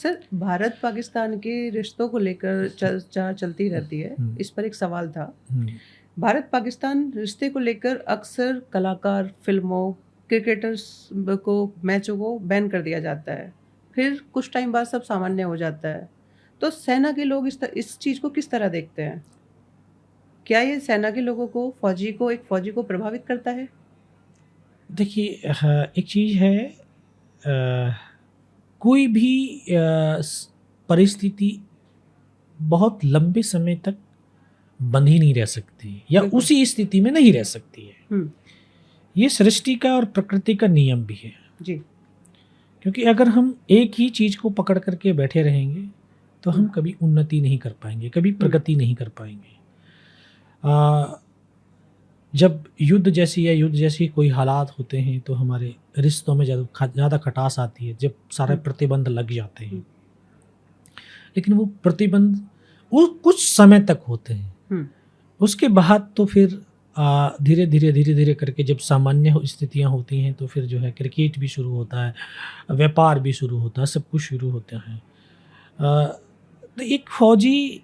Sir, Bharat Pakistan के रिश्तों को लेकर चर्चा चलती रहती है। इस पर एक सवाल था। भारत पाकिस्तान रिश्ते को लेकर अक्सर कलाकार, फिल्मों, क्रिकेटर्स को मैचों को बैन कर दिया जाता है। फिर कुछ टाइम बाद सब सामान्य हो जाता है। तो सेना के लोग इस चीज़ को किस तरह देखते हैं? क्या ये सेना के लोगों को, एक फौजी को प्रभावित करता है? देखिए, एक चीज़ है, कोई भी परिस्थिति बहुत लंबे समय तक बंधी नहीं रह सकती या बिल्कुल। उसी स्थिति में नहीं रह सकती है। ये सृष्टि का और प्रकृति का नियम भी है जी। क्योंकि अगर हम एक ही चीज़ को पकड़ करके बैठे रहेंगे तो हम कभी उन्नति नहीं कर पाएंगे, कभी प्रगति नहीं कर पाएंगे। जब युद्ध जैसी कोई हालात होते हैं तो हमारे रिश्तों में ज़्यादा खटास आती है, जब सारे प्रतिबंध लग जाते हैं। लेकिन वो प्रतिबंध वो कुछ समय तक होते हैं, उसके बाद तो फिर धीरे धीरे करके जब सामान्य स्थितियां होती हैं तो फिर जो है क्रिकेट भी शुरू होता है, व्यापार भी शुरू होता है, सब कुछ शुरू होता है। तो एक फौजी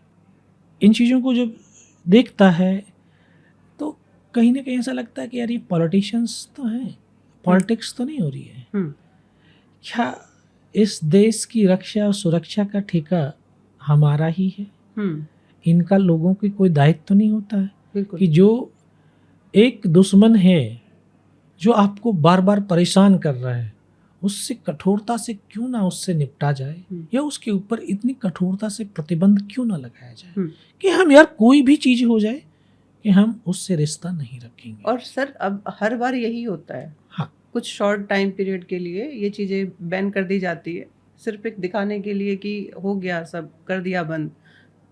इन चीज़ों को जब देखता है तो कहीं ना कहीं ऐसा लगता है कि यार ये पॉलिटिशियंस तो हैं, पॉलिटिक्स तो नहीं हो रही है। क्या इस देश की रक्षा और सुरक्षा का ठेका हमारा ही है? इनका लोगों की कोई दायित्व तो नहीं होता है कि जो एक दुश्मन है जो आपको बार बार परेशान कर रहा है उससे कठोरता से क्यों ना उससे निपटा जाए, या उसके ऊपर इतनी कठोरता से प्रतिबंध क्यों ना लगाया जाए कि हम यार कोई भी चीज़ हो जाए कि हम उससे रिश्ता नहीं रखेंगे। और सर, अब हर बार यही होता है। हाँ, कुछ शॉर्ट टाइम पीरियड के लिए ये चीज़ें बैन कर दी जाती है, सिर्फ एक दिखाने के लिए कि हो गया, सब कर दिया बंद।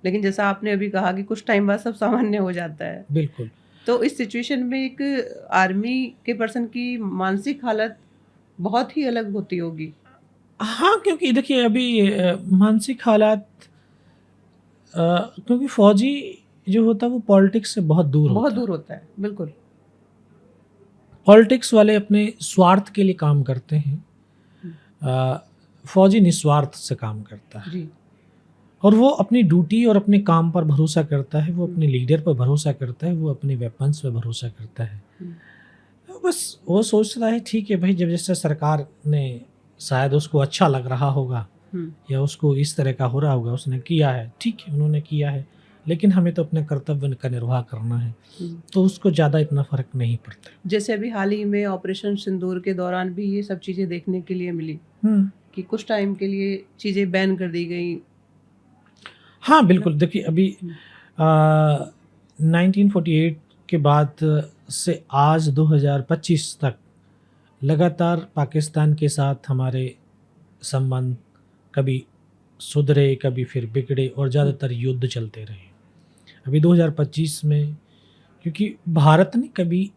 लेकिन जैसा आपने अभी कहा कि कुछ टाइम बाद सब सामान्य हो जाता है। बिल्कुल। तो इस सिचुएशन में एक आर्मी के पर्सन की मानसिक हालत बहुत ही अलग होती होगी। हाँ, क्योंकि देखिए अभी मानसिक हालात, क्योंकि फौजी जो होता है वो पॉलिटिक्स से बहुत दूर होता है। बिल्कुल। पॉलिटिक्स वाले अपने स्वार्थ के लिए काम करते हैं, फौजी निस्वार्थ से काम करता है जी। और वो अपनी ड्यूटी और अपने काम पर भरोसा करता है, वो अपने लीडर पर भरोसा करता है, वो अपने वेपन्स पर भरोसा करता है। बस वो सोचता है ठीक है भाई, जब जैसे सरकार ने शायद उसको अच्छा लग रहा होगा या उसको इस तरह का हो रहा होगा, उसने किया है, ठीक है, उन्होंने किया है, लेकिन हमें तो अपने कर्तव्य का निर्वाह करना है, तो उसको ज़्यादा इतना फ़र्क नहीं पड़ता। जैसे अभी हाल ही में ऑपरेशन सिंदूर के दौरान भी ये सब चीज़ें देखने के लिए मिली कि कुछ टाइम के लिए चीज़ें बैन कर दी गई। हाँ बिल्कुल। देखिए अभी 1948 के बाद से आज 2025 तक लगातार पाकिस्तान के साथ हमारे संबंध कभी सुधरे, कभी फिर बिगड़े और ज़्यादातर युद्ध चलते रहे। अभी 2025 में क्योंकि भारत ने कभी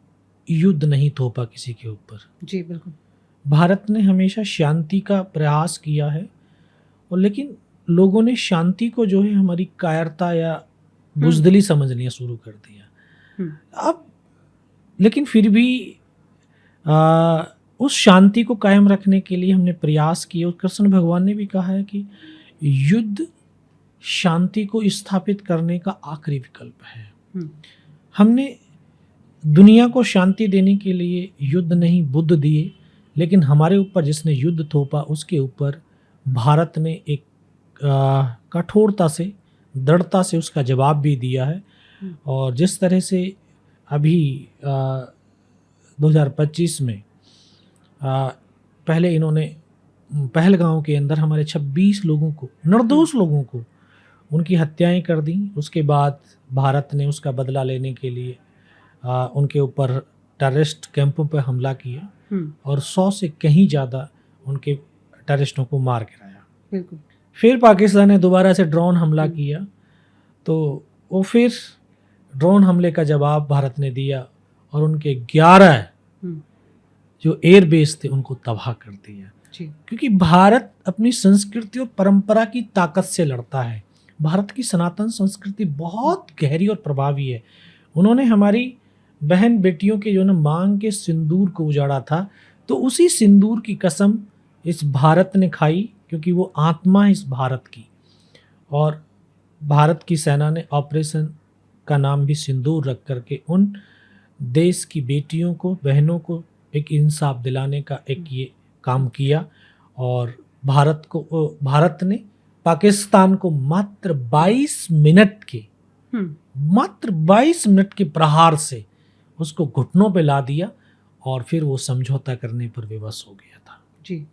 युद्ध नहीं थोपा किसी के ऊपर। जी बिल्कुल। भारत ने हमेशा शांति का प्रयास किया है, और लेकिन लोगों ने शांति को जो है हमारी कायरता या बुज़दिली समझना शुरू कर दिया। अब लेकिन फिर भी उस शांति को कायम रखने के लिए हमने प्रयास किए, और कृष्ण भगवान ने भी कहा है कि युद्ध शांति को स्थापित करने का आखिरी विकल्प है। हमने दुनिया को शांति देने के लिए युद्ध नहीं बुद्ध दिए, लेकिन हमारे ऊपर जिसने युद्ध थोपा उसके ऊपर भारत ने एक कठोरता से, दृढ़ता से उसका जवाब भी दिया है। और जिस तरह से अभी 2025 में पहले इन्होंने पहलगांव के अंदर हमारे 26 लोगों को, निर्दोष लोगों को, उनकी हत्याएं कर दी। उसके बाद भारत ने उसका बदला लेने के लिए उनके ऊपर टेररिस्ट कैंपों पर हमला किया और 100 से कहीं ज़्यादा उनके टेररिस्टों को मार गिराया। बिल्कुल। फिर पाकिस्तान ने दोबारा से ड्रोन हमला किया, तो वो फिर ड्रोन हमले का जवाब भारत ने दिया और उनके 11 जो एयर बेस थे उनको तबाह कर दिया। क्योंकि भारत अपनी संस्कृति और परंपरा की ताकत से लड़ता है। भारत की सनातन संस्कृति बहुत गहरी और प्रभावी है। उन्होंने हमारी बहन बेटियों के जो मांग के सिंदूर को उजाड़ा था, तो उसी सिंदूर की कसम इस भारत ने खाई क्योंकि वो आत्मा है इस भारत की। और भारत की सेना ने ऑपरेशन का नाम भी सिंदूर रख करके उन देश की बेटियों को, बहनों को एक इंसाफ दिलाने का एक ये काम किया। और भारत ने पाकिस्तान को मात्र 22 मिनट के प्रहार से उसको घुटनों पे ला दिया और फिर वो समझौता करने पर विवश हो गया था। जी।